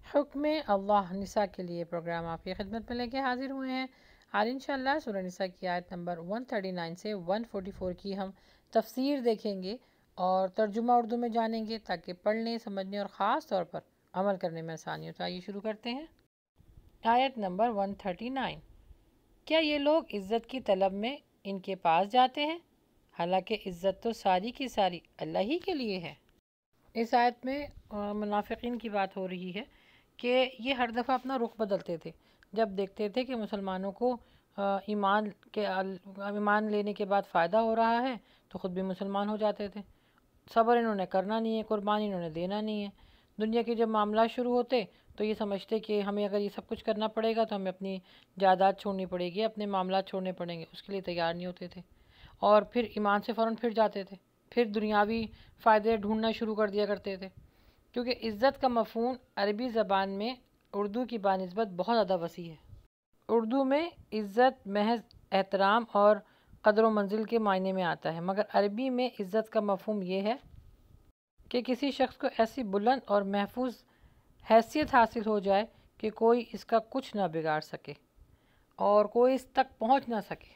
حکم اللہ نساء کے لیے پروگرام آپ کی خدمت میں لے کے حاضر ہوئے ہیں۔ آج انشاءاللہ سورہ نساء کی آیت نمبر 139 سے 144 کی ہم تفسیر دیکھیں گے اور ترجمہ اردو میں جانیں گے تاکہ پڑھنے، سمجھنے اور خاص طور پر عمل کرنے میں آسانی ہو۔ تو آئیے شروع کرتے ہیں۔ آیت نمبر 139۔ کیا یہ لوگ عزت کی طلب میں ان کے پاس جاتے ہیں، حالانکہ عزت تو ساری کی ساری اللہ ہی کے لیے ہے۔ اس آیت میں منافقین کی بات ہو رہی ہے کہ یہ ہر دفعہ اپنا رخ بدلتے تھے جب دیکھتے تھے کہ مسلمانوں کو ایمان لینے کے بعد فائدہ ہو رہا ہے تو خود بھی مسلمان ہو جاتے تھے۔ صبر انہوں نے کرنا نہیں ہے، قربانی انہوں نے دینا نہیں ہے۔ دنیا کے جب معاملات شروع ہوتے تو یہ سمجھتے کہ ہمیں اگر یہ سب کچھ کرنا پڑے گا تو ہمیں اپنی جائیداد چھوڑنی پڑے گی، اپنے معاملات چھوڑنے پڑیں گے، اس کے لیے تیار نہیں ہوتے تھے اور پھر ایمان سے فوراً پھر جاتے تھے، پھر دنیاوی فائدے ڈھونڈنا شروع کر دیا کرتے تھے۔ کیونکہ عزت کا مفہوم عربی زبان میں اردو کی بانسبت بہت زیادہ وسیع ہے۔ اردو میں عزت محض احترام اور قدر و منزل کے معنی میں آتا ہے، مگر عربی میں عزت کا مفہوم یہ ہے کہ کسی شخص کو ایسی بلند اور محفوظ حیثیت حاصل ہو جائے کہ کوئی اس کا کچھ نہ بگاڑ سکے اور کوئی اس تک پہنچ نہ سکے۔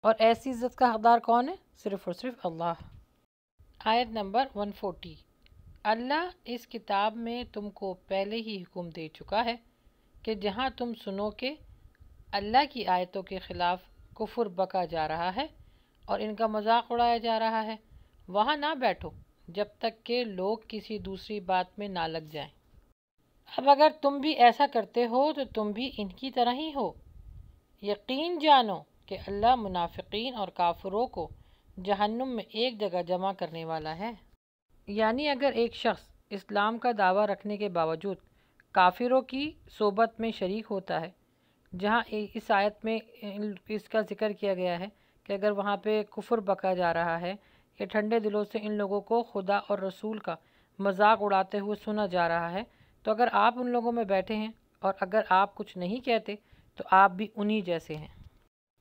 اور ایسی عزت کا حقدار کون ہے؟ صرف اور صرف اللہ۔ آیت نمبر 140۔ اللہ اس کتاب میں تم کو پہلے ہی حکم دے چکا ہے کہ جہاں تم سنو کہ اللہ کی آیتوں کے خلاف کفر بکا جا رہا ہے اور ان کا مذاق اڑایا جا رہا ہے، وہاں نہ بیٹھو جب تک کہ لوگ کسی دوسری بات میں نہ لگ جائیں۔ اب اگر تم بھی ایسا کرتے ہو تو تم بھی ان کی طرح ہی ہو۔ یقین جانو کہ اللہ منافقین اور کافروں کو جہنم میں ایک جگہ جمع کرنے والا ہے۔ یعنی اگر ایک شخص اسلام کا دعویٰ رکھنے کے باوجود کافروں کی صحبت میں شریک ہوتا ہے، جہاں اس آیت میں اس کا ذکر کیا گیا ہے کہ اگر وہاں پہ کفر بکا جا رہا ہے یا ٹھنڈے دلوں سے ان لوگوں کو خدا اور رسول کا مذاق اڑاتے ہوئے سنا جا رہا ہے، تو اگر آپ ان لوگوں میں بیٹھے ہیں اور اگر آپ کچھ نہیں کہتے تو آپ بھی انہی جیسے ہیں۔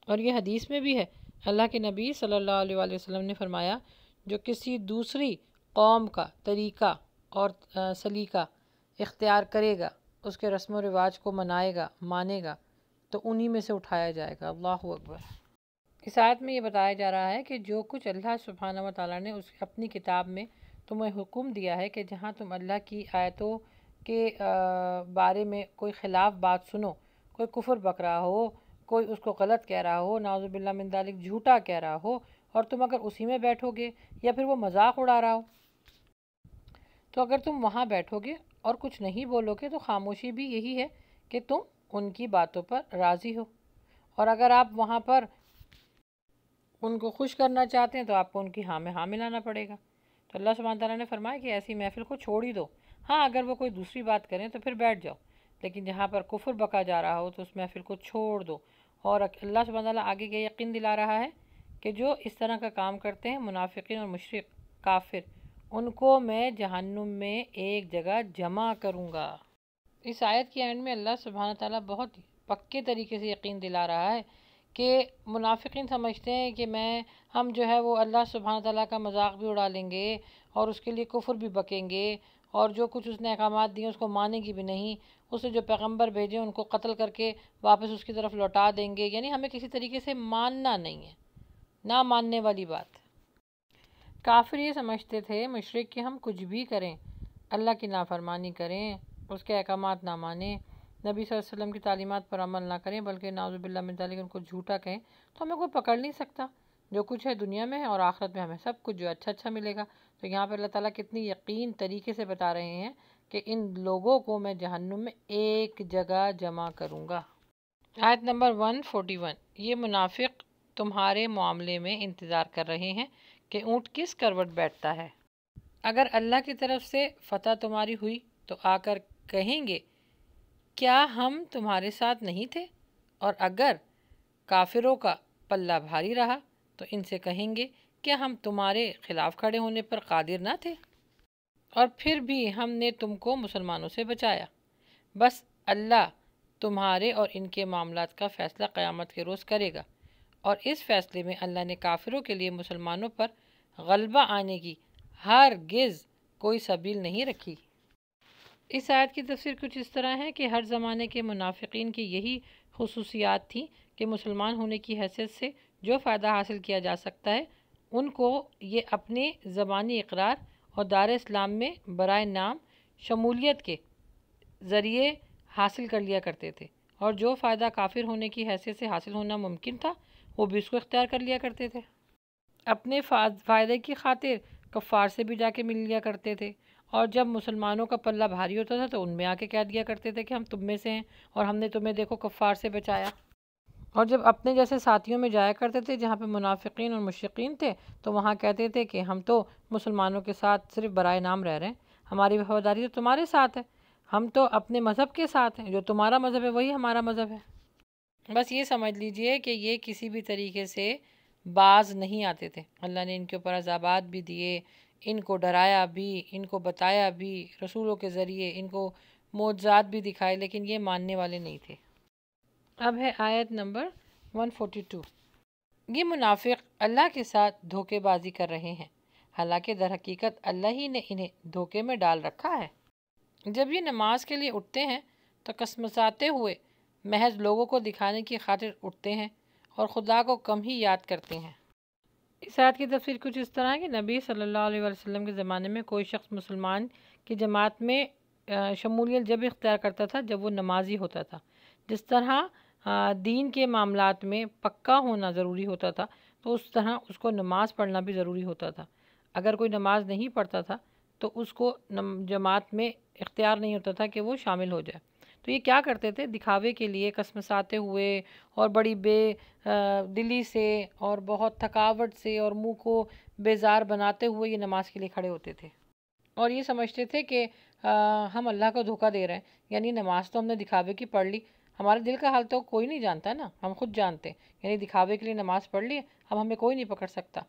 اور یہ حدیث میں بھی ہے، اللہ کے نبی صلی اللہ علیہ وآلہ وسلم نے فرمایا، جو کسی دوسری قوم کا طریقہ اور سلیقہ اختیار کرے گا، اس کے رسم و رواج کو منائے گا، مانے گا، تو انہی میں سے اٹھایا جائے گا۔ اللہ اکبر۔ اس آیت میں یہ بتایا جا رہا ہے کہ جو کچھ اللہ سبحانہ و تعالیٰ نے اپنی کتاب میں تمہیں حکم دیا ہے کہ جہاں تم اللہ کی آیتوں کے بارے میں کوئی خلاف بات سنو، کوئی کفر بک رہا ہو، کوئی اس کو غلط کہہ رہا ہو، نعوذ باللہ من ذالک جھوٹا کہہ رہا ہو، اور تم اگر اسی میں بیٹھو گے یا پھر وہ مذاق اڑا رہا ہو، تو اگر تم وہاں بیٹھو گے اور کچھ نہیں بولو گے تو خاموشی بھی یہی ہے کہ تم ان کی باتوں پر راضی ہو، اور اگر آپ وہاں پر ان کو خوش کرنا چاہتے ہیں تو آپ کو ان کی ہاں میں ہاں ملانا پڑے گا۔ تو اللہ سبحانہ تعالیٰ نے فرمایا کہ ایسی محفل کو چھوڑ ہی دو۔ ہاں اگر وہ کوئی دوسری بات کریں تو پھر بیٹھ جاؤ، لیکن جہاں پر کفر بکا جا رہا ہو تو اس محفل کو چھوڑ دو۔ اور اللہ سبحانہ تعالیٰ آگے یہ یقین دلا رہا ہے کہ جو اس طرح کا کام کرتے ہیں، منافقین اور مشرک کافر، ان کو میں جہنم میں ایک جگہ جمع کروں گا۔ اس آیت کی اینڈ میں اللہ سبحانہ تعالیٰ بہت پکے طریقے سے یقین دلا رہا ہے کہ منافقین سمجھتے ہیں کہ ہم جو ہے وہ اللہ سبحانہ تعالیٰ کا مذاق بھی اڑا لیں گے اور اس کے لیے کفر بھی بکیں گے، اور جو کچھ اس نے احکامات دیے اس کو مانیں گی بھی نہیں، اس نے جو پیغمبر بھیجے ان کو قتل کر کے واپس اس کی طرف لوٹا دیں گے۔ یعنی ہمیں کسی طریقے سے ماننا نہیں ہے، نہ ماننے والی بات۔ کافر یہ سمجھتے تھے مشرک کہ ہم کچھ بھی کریں، اللہ کی نافرمانی کریں، اس کے احکامات نہ مانیں، نبی صلی اللہ علیہ وسلم کی تعلیمات پر عمل نہ کریں، بلکہ نعوذ باللہ من ذالک ان کو جھوٹا کہیں، تو ہمیں کوئی پکڑ نہیں سکتا۔ جو کچھ ہے دنیا میں ہے اور آخرت میں ہمیں سب کچھ جو اچھا ملے گا۔ تو یہاں پر اللہ تعالیٰ کتنی یقین طریقے سے بتا رہے ہیں کہ ان لوگوں کو میں جہنم میں ایک جگہ جمع کروں گا۔ آیت نمبر 141۔ یہ منافق تمہارے معاملے میں انتظار کر رہے ہیں کہ اونٹ کس کروٹ بیٹھتا ہے۔ اگر اللہ کی طرف سے فتح تمہاری ہوئی تو آ کر کہیں گے کیا ہم تمہارے ساتھ نہیں تھے، اور اگر کافروں کا پلہ بھاری رہا تو ان سے کہیں گے کیا ہم تمہارے خلاف کھڑے ہونے پر قادر نہ تھے، اور پھر بھی ہم نے تم کو مسلمانوں سے بچایا۔ بس اللہ تمہارے اور ان کے معاملات کا فیصلہ قیامت کے روز کرے گا، اور اس فیصلے میں اللہ نے کافروں کے لیے مسلمانوں پر غلبہ آنے کی ہرگز کوئی سبیل نہیں رکھی۔ اس آیت کی تفسیر کچھ اس طرح ہے کہ ہر زمانے کے منافقین کی یہی خصوصیات تھیں کہ مسلمان ہونے کی حیثیت سے جو فائدہ حاصل کیا جا سکتا ہے ان کو یہ اپنے زبانی اقرار اور دار اسلام میں برائے نام شمولیت کے ذریعے حاصل کر لیا کرتے تھے، اور جو فائدہ کافر ہونے کی حیثیت سے حاصل ہونا ممکن تھا وہ بھی اس کو اختیار کر لیا کرتے تھے۔ اپنے فائدے کی خاطر کفار سے بھی جا کے مل لیا کرتے تھے، اور جب مسلمانوں کا پلہ بھاری ہوتا تھا تو ان میں آ کے کہہ دیا کرتے تھے کہ ہم تم میں سے ہیں اور ہم نے تمہیں دیکھو کفار سے بچایا۔ اور جب اپنے جیسے ساتھیوں میں جایا کرتے تھے جہاں پہ منافقین اور مشرکین تھے تو وہاں کہتے تھے کہ ہم تو مسلمانوں کے ساتھ صرف برائے نام رہ رہے ہیں، ہماری وفاداری تو تمہارے ساتھ ہے، ہم تو اپنے مذہب کے ساتھ ہیں، جو تمہارا مذہب ہے وہی ہمارا مذہب ہے۔ بس یہ سمجھ لیجئے کہ یہ کسی بھی طریقے سے باز نہیں آتے تھے۔ اللہ نے ان کے اوپر عذابات بھی دیے، ان کو ڈرایا بھی، ان کو بتایا بھی رسولوں کے ذریعے، ان کو معجزات بھی دکھائے، لیکن یہ ماننے والے نہیں تھے۔ اب ہے آیت نمبر 142۔ یہ منافق اللہ کے ساتھ دھوکے بازی کر رہے ہیں، حالانکہ در حقیقت اللہ ہی نے انہیں دھوکے میں ڈال رکھا ہے۔ جب یہ نماز کے لیے اٹھتے ہیں تو کسمساتے ہوئے محض لوگوں کو دکھانے کی خاطر اٹھتے ہیں اور خدا کو کم ہی یاد کرتے ہیں۔ اس آیت کی تفسیر کچھ اس طرح ہے کہ نبی صلی اللہ علیہ وسلم کے زمانے میں کوئی شخص مسلمان کی جماعت میں شمولیت جب اختیار کرتا تھا جب وہ نمازی ہوتا تھا۔ جس طرح دین کے معاملات میں پکا ہونا ضروری ہوتا تھا تو اس طرح اس کو نماز پڑھنا بھی ضروری ہوتا تھا۔ اگر کوئی نماز نہیں پڑھتا تھا تو اس کو جماعت میں اختیار نہیں ہوتا تھا کہ وہ شامل ہو جائے۔ تو یہ کیا کرتے تھے؟ دکھاوے کے لیے کسمساتے ہوئے اور بڑی بے دلی سے اور بہت تھکاوٹ سے اور منہ کو بیزار بناتے ہوئے یہ نماز کے لیے کھڑے ہوتے تھے، اور یہ سمجھتے تھے کہ ہم اللہ کو دھوکہ دے رہے ہیں، یعنی نماز تو ہم نے دکھاوے کی پڑھ لی، ہمارے دل کا حال تو کوئی نہیں جانتا نا، ہم خود جانتے ہیں، یعنی دکھاوے کے لیے نماز پڑھ لی، اب ہمیں کوئی نہیں پکڑ سکتا۔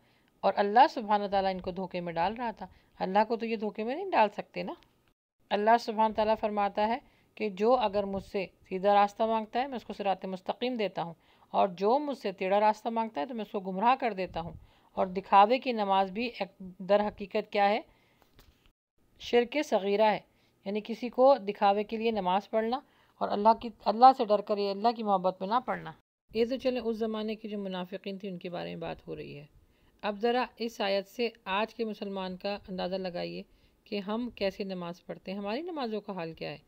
اور اللہ سبحانہ تعالیٰ ان کو دھوکے میں ڈال رہا تھا۔ اللہ کو تو یہ دھوکے میں نہیں ڈال سکتے نا۔ اللہ سبحانہ تعالیٰ فرماتا ہے کہ جو اگر مجھ سے سیدھا راستہ مانگتا ہے میں اس کو صراط مستقیم دیتا ہوں، اور جو مجھ سے ٹیڑھا راستہ مانگتا ہے تو میں اس کو گمراہ کر دیتا ہوں۔ اور دکھاوے کی نماز بھی در حقیقت کیا ہے؟ شرک صغیرہ ہے، یعنی کسی کو دکھاوے کے لیے نماز پڑھنا اور اللہ سے ڈر کر اللہ کی محبت میں نہ پڑھنا۔ یہ تو چلیں اس زمانے کی جو منافقین تھی ان کے بارے میں بات ہو رہی ہے۔ اب ذرا اس آیت سے آج کے مسلمان کا اندازہ لگائیے کہ ہم کیسے نماز پڑھتے ہیں، ہماری نمازوں کا حال کیا ہے؟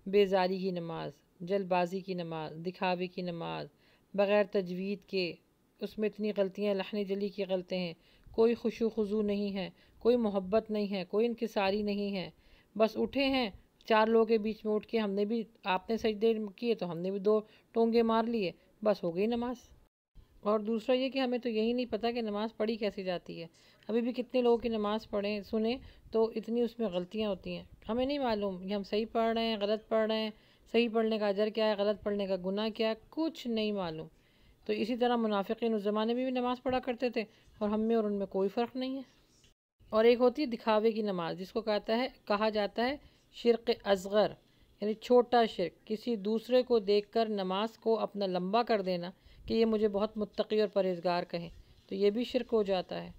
بیزاری کی نماز، جلد بازی کی نماز، دکھاوے کی نماز، بغیر تجوید کے، اس میں اتنی غلطیاں، لحن جلی کی غلطیں ہیں، کوئی خشوع خضوع نہیں ہے، کوئی محبت نہیں ہے، کوئی انکساری نہیں ہے، بس اٹھے ہیں چار لوگوں کے بیچ میں اٹھ کے ہم نے بھی، آپ نے سجدے کیے تو ہم نے بھی دو ٹونگے مار لیے، بس ہو گئی نماز۔ اور دوسرا یہ کہ ہمیں تو یہی نہیں پتہ کہ نماز پڑھی کیسے جاتی ہے۔ ابھی بھی کتنے لوگوں کی نماز پڑھیں سنیں تو اتنی اس میں غلطیاں ہوتی ہیں، ہمیں نہیں معلوم کہ ہم صحیح پڑھ رہے ہیں، غلط پڑھ رہے ہیں، صحیح پڑھنے کا اجر کیا ہے، غلط پڑھنے کا گناہ کیا ہے، کچھ نہیں معلوم۔ تو اسی طرح منافقین اس زمانے میں بھی نماز پڑھا کرتے تھے اور ہم میں اور ان میں کوئی فرق نہیں ہے۔ اور ایک ہوتی ہے دکھاوے کی نماز، جس کو کہا جاتا ہے شرک اصغر، یعنی چھوٹا شرک، کسی دوسرے کو دیکھ کر نماز کو اپنا لمبا کر دینا کہ یہ مجھے بہت متقی اور پرہیزگار کہیں، تو یہ بھی شرک ہو جاتا ہے،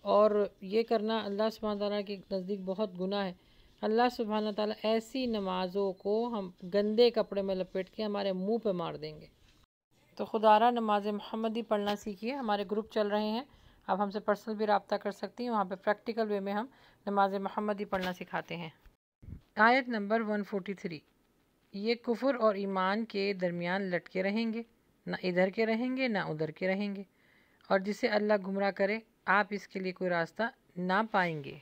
اور یہ کرنا اللہ سبحانہ تعالیٰ کے نزدیک بہت گناہ ہے۔ اللہ سبحانہ تعالیٰ ایسی نمازوں کو ہم گندے کپڑے میں لپیٹ کے ہمارے منہ پہ مار دیں گے۔ تو خدا را نماز محمدی پڑھنا سیکھیے، ہمارے گروپ چل رہے ہیں، آپ ہم سے پرسنل بھی رابطہ کر سکتی ہیں، وہاں پہ پریکٹیکل وے میں ہم نماز محمدی پڑھنا سکھاتے ہیں۔ آیت نمبر 143۔ یہ کفر اور ایمان کے درمیان لٹکے رہیں گے، نہ ادھر کے رہیں گے نہ ادھر کے رہیں گے، اور جسے اللہ گمراہ کرے آپ اس کے لیے کوئی راستہ نہ پائیں گے۔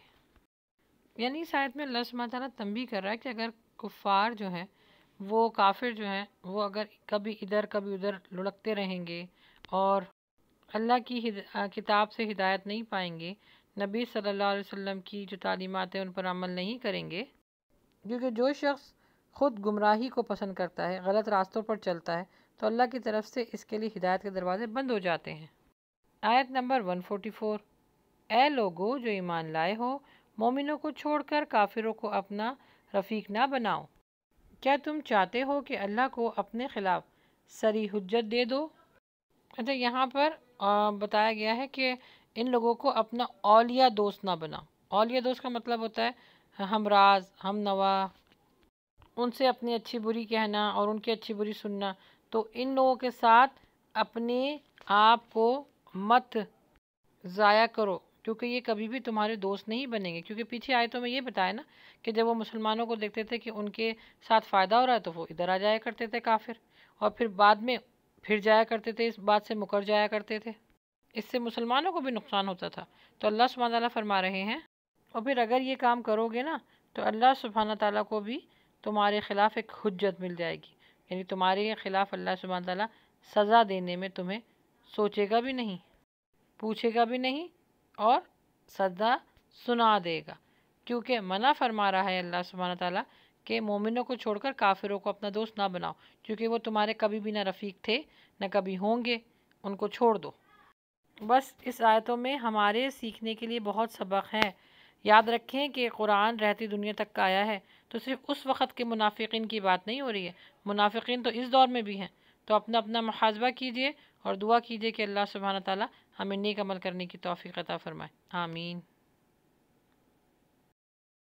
یعنی اس آیت میں اللہ سبحانہ تعالیٰ تنبیہ کر رہا ہے کہ اگر کفار جو ہیں، وہ کافر جو ہیں، وہ اگر کبھی ادھر کبھی ادھر لڑکتے رہیں گے اور اللہ کی کتاب سے ہدایت نہیں پائیں گے، نبی صلی اللہ علیہ وسلم کی جو تعلیمات ہیں ان پر عمل نہیں کریں گے، کیونکہ جو شخص خود گمراہی کو پسند کرتا ہے، غلط راستوں پر چلتا ہے، تو اللہ کی طرف سے اس کے لیے ہدایت کے دروازے بند ہو جاتے ہیں۔ آیت نمبر 144۔ اے لوگو جو ایمان لائے ہو، مومنوں کو چھوڑ کر کافروں کو اپنا رفیق نہ بناؤ۔ کیا تم چاہتے ہو کہ اللہ کو اپنے خلاف صریح حجت دے دو؟ اچھا، یہاں پر بتایا گیا ہے کہ ان لوگوں کو اپنا اولیاء دوست نہ بناؤ۔ اولیاء دوست کا مطلب ہوتا ہے ہم راز، ہم نوا، ان سے اپنی اچھی بری کہنا اور ان کی اچھی بری سننا، تو ان لوگوں کے ساتھ اپنے آپ کو مت ضائع کرو، کیونکہ یہ کبھی بھی تمہارے دوست نہیں بنیں گے۔ کیونکہ پیچھے آیتوں میں یہ بتایا نا کہ جب وہ مسلمانوں کو دیکھتے تھے کہ ان کے ساتھ فائدہ ہو رہا ہے تو وہ ادھر آ جایا کرتے تھے کافر، اور پھر بعد میں پھر جایا کرتے تھے، اس بات سے مکر جایا کرتے تھے، اس سے مسلمانوں کو بھی نقصان ہوتا تھا۔ تو اللہ سبحانہ تعالیٰ فرما رہے ہیں، اور پھر اگر یہ کام کرو گے نا تو اللہ سبحانہ تعالیٰ کو بھی تمہارے خلاف ایک حجت مل جائے گی، یعنی تمہارے خلاف اللہ سبحانہ تعالیٰ سزا دینے میں تمہیں سوچے گا بھی نہیں، پوچھے گا بھی نہیں، اور سزا سنا دے گا، کیونکہ منع فرما رہا ہے اللہ سبحانہ تعالیٰ کہ مومنوں کو چھوڑ کر کافروں کو اپنا دوست نہ بناؤ، کیونکہ وہ تمہارے کبھی بھی نہ رفیق تھے نہ کبھی ہوں گے، ان کو چھوڑ دو۔ بس اس آیتوں میں ہمارے سیکھنے کے لیے بہت سبق ہیں۔ یاد رکھیں کہ قرآن رہتی دنیا تک کا آیا ہے، تو صرف اس وقت کے منافقین کی بات نہیں ہو رہی ہے، منافقین تو اس دور میں بھی ہیں۔ تو اپنا اپنا محاسبہ کیجئے اور دعا کیجئے کہ اللہ سبحانہ تعالیٰ ہمیں نیک عمل کرنے کی توفیق عطا فرمائے، آمین۔